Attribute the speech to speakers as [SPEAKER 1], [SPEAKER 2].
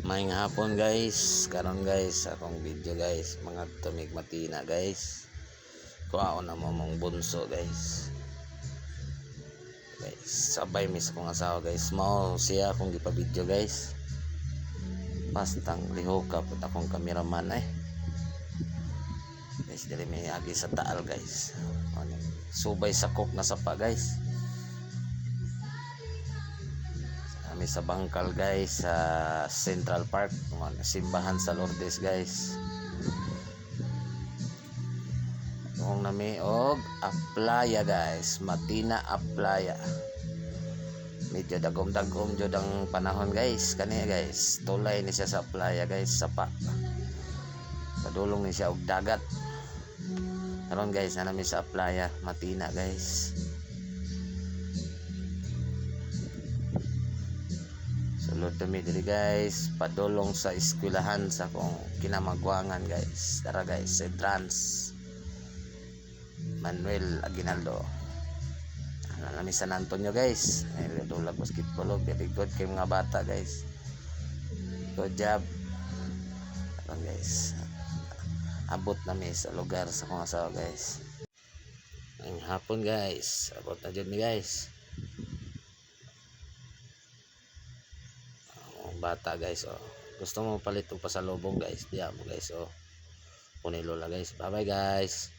[SPEAKER 1] Maayong hapon guys, karon guys akong video guys, mga tumig matina guys. Kuhaon na mo mong bunso guys. Guys, sabay mis akong asawa guys. Mao siya akong gipa-video guys. Pastang lihoka pud akong cameraman Guys, dili may agi sa taal guys. Subay sakok na sapa guys. Kami sa Bangkal guys, sa Central Park, simbahan sa Lourdes guys. Kung nami og Aplaya guys, Matina Aplaya. Medyo dagom-dagom jud ang panahon guys, kani guys. Tulay ni siya sa Aplaya guys, sapa. Padulong ni siya og dagat. Karon guys, nami sa Aplaya, Matina guys. Sulod kami diri guys, padulong sa eskwelahan sa kong kinamagwangan guys. Tara guys, sa Trans Manuel Aguinaldo. Nami San Antonio guys. Ay dulag basketball, very good kay mga bata guys. Good job. Tara guys. Abot nami sa lugar sa kong asawa guys. Ang hapon guys, abot na jud mi guys. Bata guys, gusto mo palit og pasalubong guys, diya mo guys, Punilo la guys. Bye bye guys.